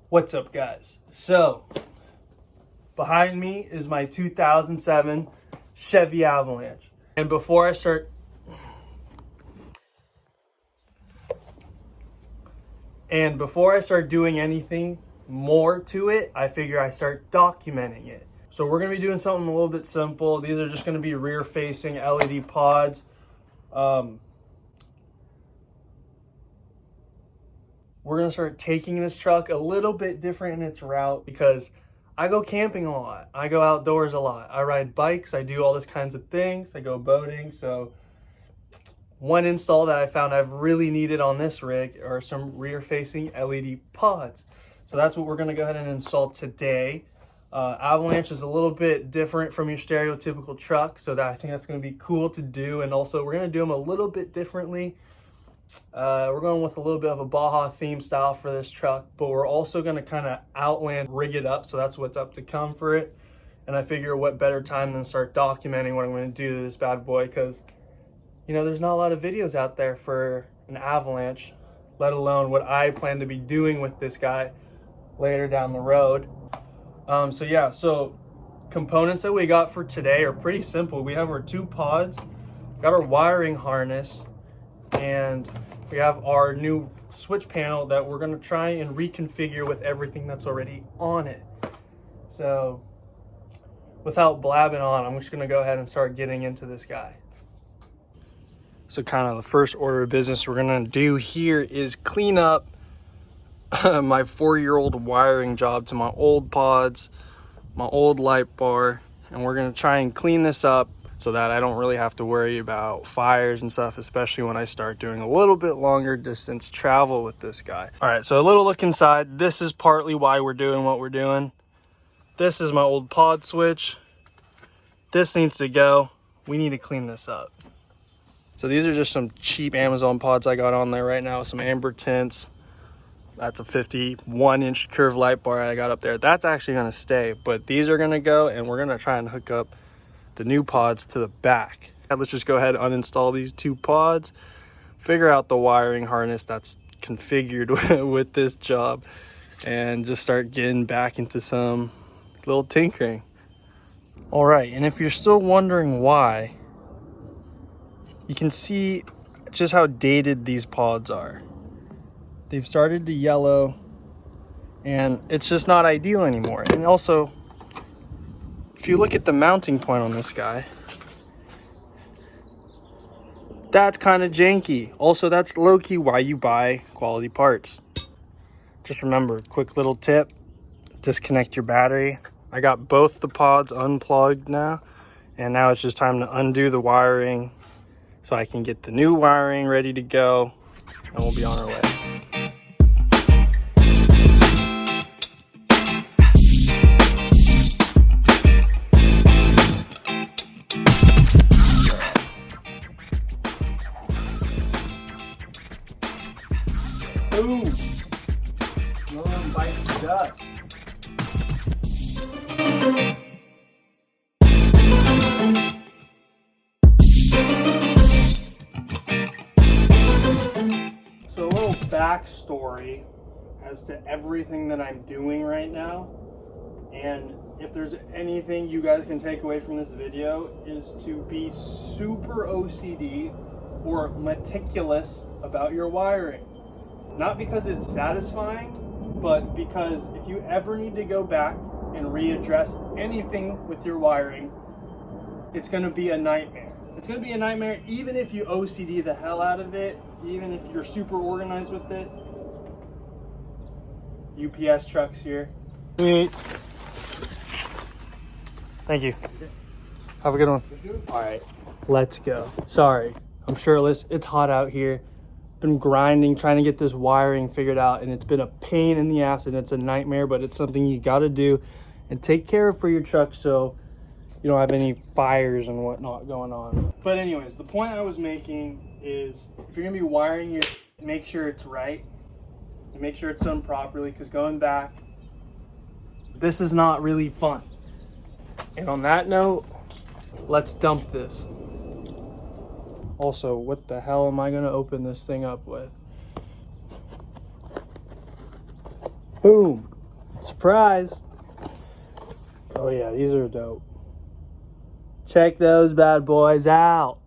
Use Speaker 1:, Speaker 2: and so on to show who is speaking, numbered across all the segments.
Speaker 1: What's up, guys? So, behind me is my 2007 Chevy Avalanche. And before I start doing anything more to it, I figure I start documenting it. So we're going to be doing something a little bit simple. These are just going to be rear-facing LED pods. We're going to start taking this truck a little bit different in its route because I go camping a lot. I go outdoors a lot. I ride bikes. I do all these kinds of things. I go boating. So one install that I found I've really needed on this rig are some rear-facing LED pods. So that's what we're going to go ahead and install today. Avalanche is a little bit different from your stereotypical truck, so that I think that's going to be cool to do. And also we're going to do them a little bit differently. We're going with a little bit of a Baja theme style for this truck, but we're also going to kind of outland rig it up. So that's what's up to come for it. And I figure what better time than start documenting what I'm going to do to this bad boy, because you know, there's not a lot of videos out there for an Avalanche, let alone what I plan to be doing with this guy later down the road. So components that we got for today are pretty simple. We have our two pods, got our wiring harness, and we have our new switch panel that we're going to try and reconfigure with everything that's already on it. So without blabbing on, I'm just going to go ahead and start getting into this guy. So kind of the first order of business we're going to do here is clean up my 4-year-old wiring job to my old pods, my old light bar, and we're going to try and clean this up so that I don't really have to worry about fires and stuff, especially when I start doing a little bit longer distance travel with this guy. All right, so a little look inside. This is partly why we're doing what we're doing. This is my old pod switch. This needs to go. We need to clean this up. So these are just some cheap Amazon pods I got on there right now, some amber tints. That's a 51-inch curved light bar I got up there. That's actually going to stay, but these are going to go, and we're going to try and hook up the new pods to the back. Let's just go ahead and uninstall these two pods, figure out the wiring harness that's configured with this job, and just start getting back into some little tinkering. All right, and if you're still wondering why, you can see just how dated these pods are. They've started to yellow, and it's just not ideal anymore. And also, if you look at the mounting point on this guy, that's kind of janky. Also, that's low-key why you buy quality parts. Just remember, quick little tip, disconnect your battery. I got both the pods unplugged now, and now it's just time to undo the wiring so I can get the new wiring ready to go, and we'll be on our way. Boom! No one bites the dust. So a little backstory as to everything that I'm doing right now, and if there's anything you guys can take away from this video, is to be super OCD or meticulous about your wiring. Not because it's satisfying, but because if you ever need to go back and readdress anything with your wiring, it's going to be a nightmare. It's going to be a nightmare even if you OCD the hell out of it, even if you're super organized with it. UPS trucks here. Thank you. Have a good one. All right, let's go. Sorry, I'm shirtless. It's hot out here. Been grinding, trying to get this wiring figured out, and it's been a pain in the ass, and it's a nightmare, but it's something you got to do and take care of for your truck so you don't have any fires and whatnot going on. But anyways, the point I was making is if you're gonna be wiring your, make sure it's right and make sure it's done properly, because going back, this is not really fun. And on that note, let's dump this. Also, what the hell am I gonna open this thing up with? Boom. surprise. Oh yeah, these are dope. Check those bad boys out.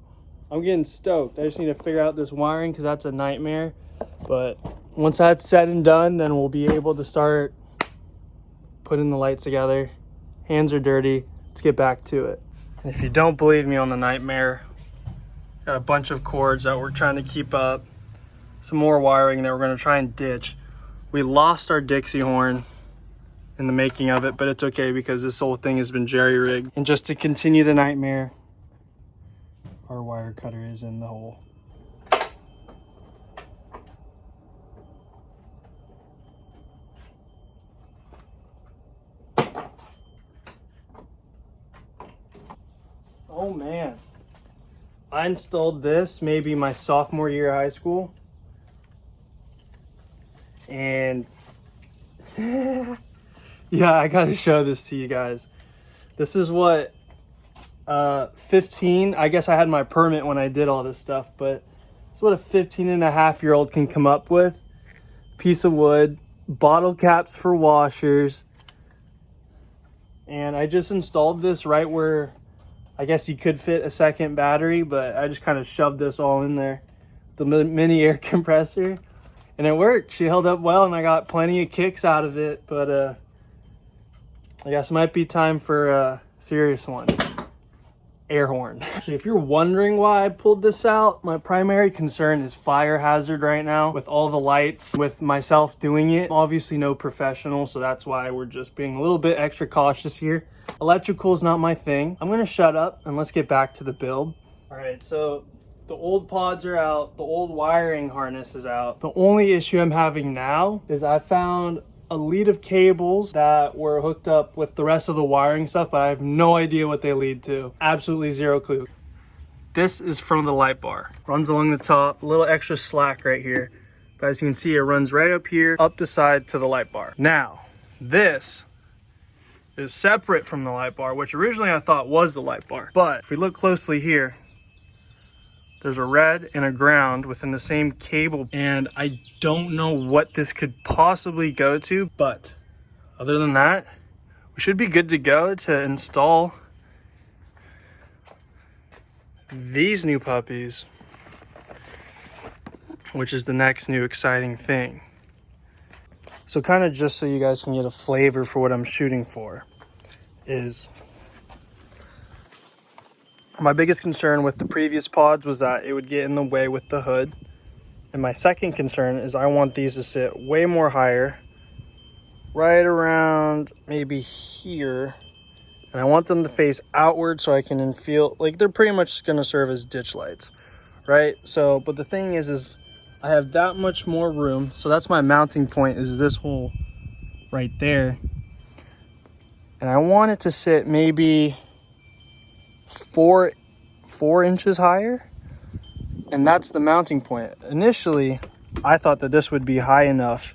Speaker 1: I'm getting stoked. I just need to figure out this wiring because that's a nightmare. But once that's said and done, then we'll be able to start putting the lights together. Hands are dirty. Let's get back to it. And if you don't believe me on the nightmare, got a bunch of cords that we're trying to keep up. Some more wiring that we're going to try and ditch. We lost our Dixie horn in the making of it, but it's okay because this whole thing has been jerry-rigged. And just to continue the nightmare, our wire cutter is in the hole. Oh man, I installed this maybe my sophomore year of high school. And yeah, I gotta show this to you guys. This is what 15, I guess I had my permit when I did all this stuff, but it's what a 15-and-a-half-year-old can come up with. Piece of wood, bottle caps for washers. And I just installed this right where I guess you could fit a second battery, but I just kind of shoved this all in there. The mini air compressor. And it worked. She held up well, and I got plenty of kicks out of it. But I guess it might be time for a serious one. Air horn. Actually, if you're wondering why I pulled this out, my primary concern is fire hazard right now with all the lights, with myself doing it. I'm obviously no professional, so that's why we're just being a little bit extra cautious here. Electrical is not my thing. I'm gonna shut up and let's get back to the build. All right, so the old pods are out, the old wiring harness is out. The only issue I'm having now is I found a lead of cables that were hooked up with the rest of the wiring stuff, but I have no idea what they lead to. Absolutely zero clue. This is from the light bar. Runs along the top, a little extra slack right here. But as you can see, it runs right up here, up the side to the light bar. Now, this is separate from the light bar, which originally I thought was the light bar. But if we look closely here, there's a red and a ground within the same cable, and I don't know what this could possibly go to, but other than that, we should be good to go to install these new puppies, which is the next new exciting thing. So kind of just so you guys can get a flavor for what I'm shooting for is my biggest concern with the previous pods was that it would get in the way with the hood. And my second concern is I want these to sit way more higher, right around maybe here. And I want them to face outward so I can feel like they're pretty much going to serve as ditch lights, right? So, but the thing is I have that much more room. So that's my mounting point, is this hole right there. And I want it to sit maybe four inches higher, and that's the mounting point. Initially, I thought that this would be high enough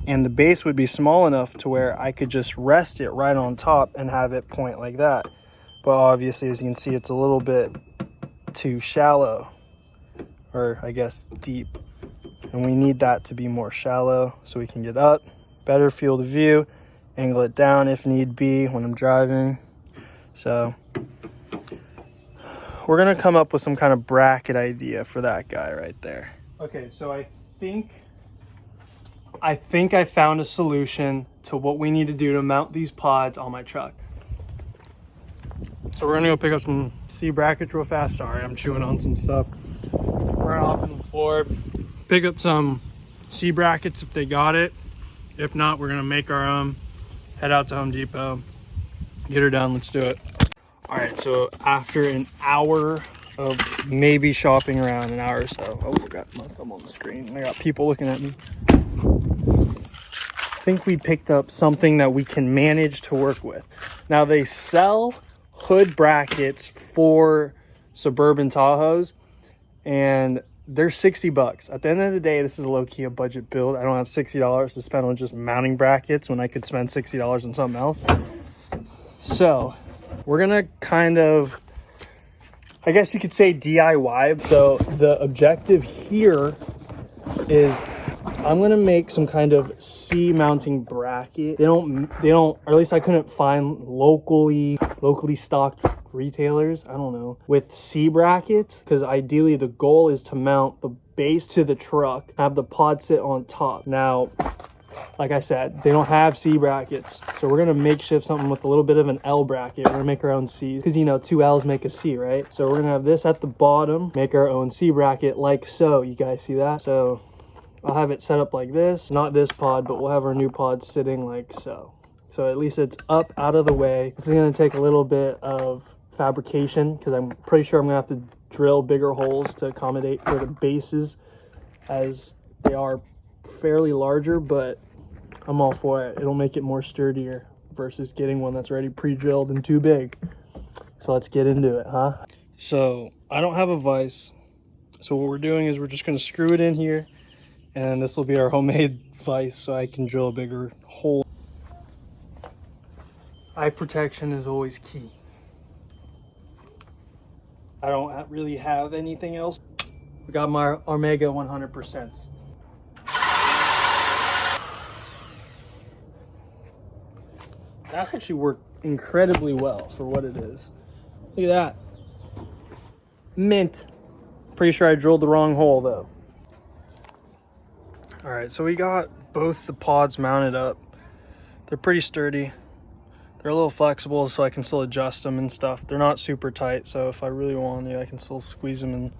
Speaker 1: and the base would be small enough to where I could just rest it right on top and have it point like that. But obviously, as you can see, it's a little bit too shallow, or I guess deep, and we need that to be more shallow so we can get up, better field of view, angle it down if need be when I'm driving. So we're gonna come up with some kind of bracket idea for that guy right there. Okay, so I think I found a solution to what we need to do to mount these pods on my truck. So we're gonna go pick up some C brackets real fast. Sorry, I'm chewing on some stuff. We're gonna hop on the floor, pick up some C brackets if they got it. If not, we're gonna make our own, head out to Home Depot, get her done, let's do it. All right, so after an hour of maybe shopping around, an hour or so. Oh, I got my thumb on the screen and I got people looking at me. I think we picked up something that we can manage to work with. Now they sell hood brackets for Suburban Tahoes and they're $60. At the end of the day, this is low-key a budget build. I don't have $60 to spend on just mounting brackets when I could spend $60 on something else. So we're gonna kind of, I guess you could say DIY. So the objective here is I'm gonna make some kind of C mounting bracket. They don't, or at least I couldn't find locally stocked retailers, I don't know, with C brackets, because ideally the goal is to mount the base to the truck, have the pod sit on top. Now, like I said, they don't have C brackets, so we're gonna makeshift something with a little bit of an L bracket. We're gonna make our own C's, because you know, 2 L's make a C, right? So we're gonna have this at the bottom, make our own C bracket like so. You guys see that? So I'll have it set up like this, not this pod, but we'll have our new pod sitting like so. So at least it's up, out of the way. This is gonna take a little bit of fabrication, because I'm pretty sure I'm gonna have to drill bigger holes to accommodate for the bases, as they are fairly larger, but I'm all for it. It'll make it more sturdier versus getting one that's already pre-drilled and too big. So let's get into it, huh? So I don't have a vise, so what we're doing is we're just gonna screw it in here, and this will be our homemade vise so I can drill a bigger hole. Eye protection is always key. I don't really have anything else. We got my Omega 100%. That actually worked incredibly well for what it is. Look at that. Mint. Pretty sure I drilled the wrong hole though. All right, so we got both the pods mounted up. They're pretty sturdy. They're a little flexible, so I can still adjust them and stuff. They're not super tight, so if I really want to, I can still squeeze them and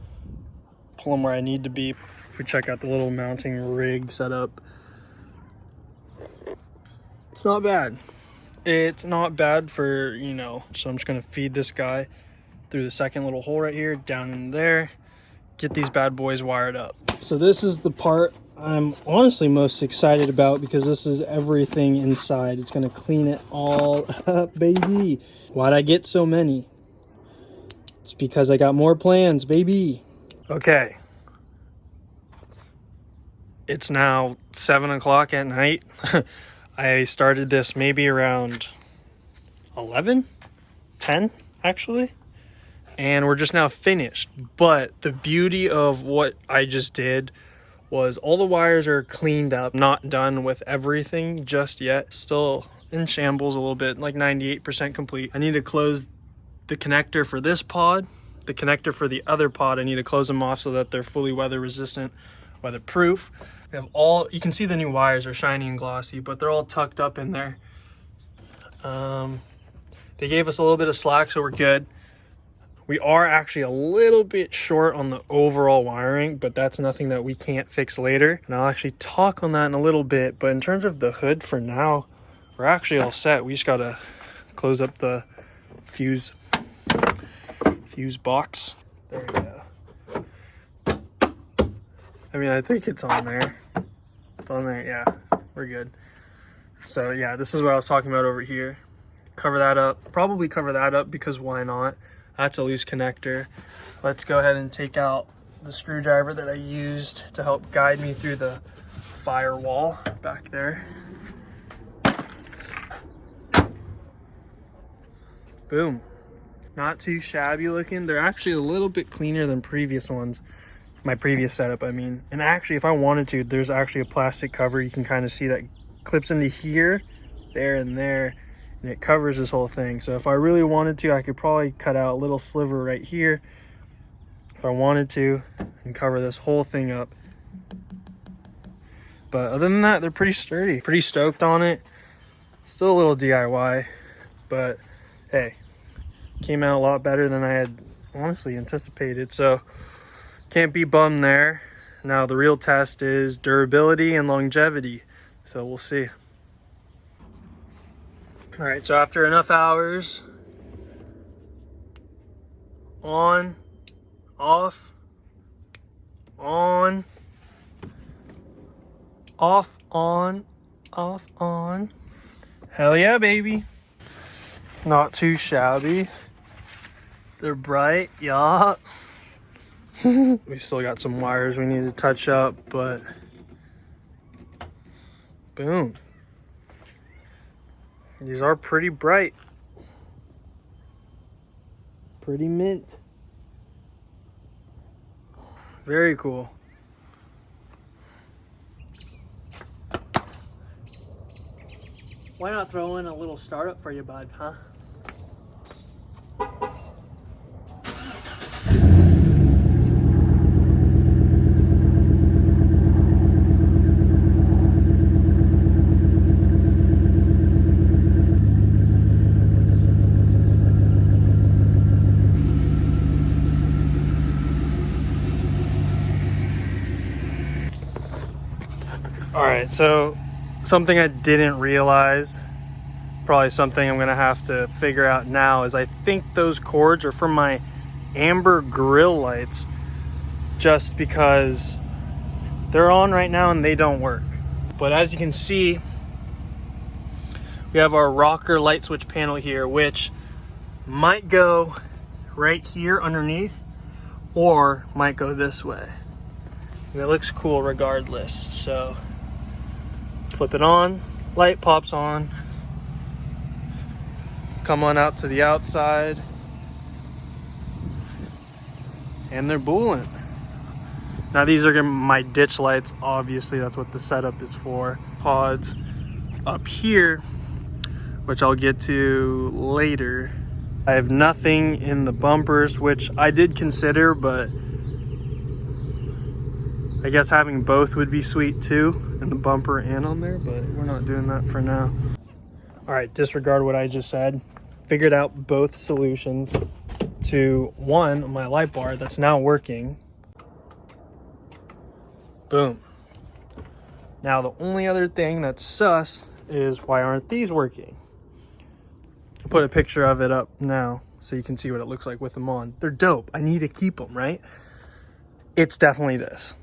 Speaker 1: pull them where I need to be. If we check out the little mounting rig setup, it's not bad. It's not bad for, you know, so I'm just gonna feed this guy through the second little hole right here, down in there, get these bad boys wired up. So this is the part I'm honestly most excited about, because this is everything inside. It's gonna clean it all up, baby. Why'd I get so many? It's because I got more plans, baby. Okay. It's now 7 o'clock at night. I started this maybe around 11, 10 actually, and we're just now finished. But the beauty of what I just did was all the wires are cleaned up, not done with everything just yet, still in shambles a little bit, like 98% complete. I need to close the connector for this pod, the connector for the other pod. I need to close them off so that they're fully weather resistant, weatherproof. We have all, you can see the new wires are shiny and glossy, but they're all tucked up in there. They gave us a little bit of slack, so we're good. We are actually a little bit short on the overall wiring, but that's nothing that we can't fix later. And I'll actually talk on that in a little bit. But in terms of the hood for now, we're actually all set. We just gotta close up the fuse box. There we go. I mean, I think it's on there. It's on there, yeah, we're good. So yeah, this is what I was talking about over here. Cover that up, probably cover that up, because why not? That's a loose connector. Let's go ahead and take out the screwdriver that I used to help guide me through the firewall back there. Boom. Not too shabby looking. They're actually a little bit cleaner than previous ones. My previous setup, I mean. And actually, if I wanted to, there's actually a plastic cover. You can kind of see that clips into here, there, and there. And it covers this whole thing. So if I really wanted to, I could probably cut out a little sliver right here if I wanted to, and cover this whole thing up. But other than that, they're pretty sturdy. Pretty stoked on it. Still a little DIY, but hey, came out a lot better than I had honestly anticipated. So can't be bummed there. Now the real test is durability and longevity. So we'll see. All right, so after enough hours, on, off, on, off, on, off, on. Hell yeah, baby. Not too shabby. They're bright, yeah. We still got some wires we need to touch up, but boom. These are pretty bright. Pretty mint. Very cool. Why not throw in a little startup for you, bud, huh? All right, so something I didn't realize, probably something I'm gonna have to figure out now, is I think those cords are from my amber grill lights, just because they're on right now and they don't work. But as you can see, we have our rocker light switch panel here, which might go right here underneath or might go this way. And it looks cool regardless. So flip it on, light pops on, come on out to the outside, and they're booling. Now these are my ditch lights, obviously that's what the setup is for. Pods up here, which I'll get to later. I have nothing in the bumpers, which I did consider, but I guess having both would be sweet too, in the bumper and on there, but we're not doing that for now. All right, disregard what I just said. Figured out both solutions to one, my light bar that's now working. Boom. Now the only other thing that's sus is why aren't these working? I'll put a picture of it up now so you can see what it looks like with them on. They're dope. I need to keep them, right? It's definitely this.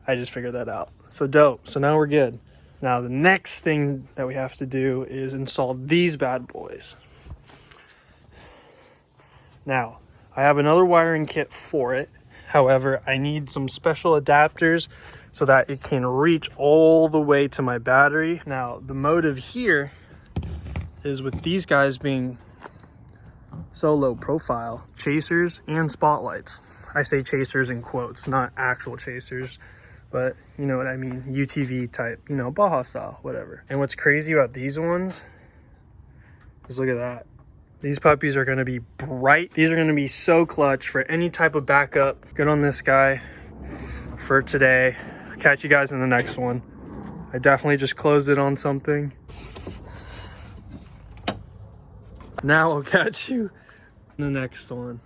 Speaker 1: I just figured that out. So dope. So now we're good. Now the next thing that we have to do is install these bad boys. Now, I have another wiring kit for it. However, I need some special adapters so that it can reach all the way to my battery. Now, the motive here is with these guys being so low profile, chasers and spotlights. I say chasers in quotes, not actual chasers, but you know what I mean, UTV type, you know, Baja style, whatever. And what's crazy about these ones is look at that. These puppies are gonna be bright. These are gonna be so clutch for any type of backup. Good on this guy for today. Catch you guys in the next one. I definitely just closed it on something. Now I'll catch you in the next one.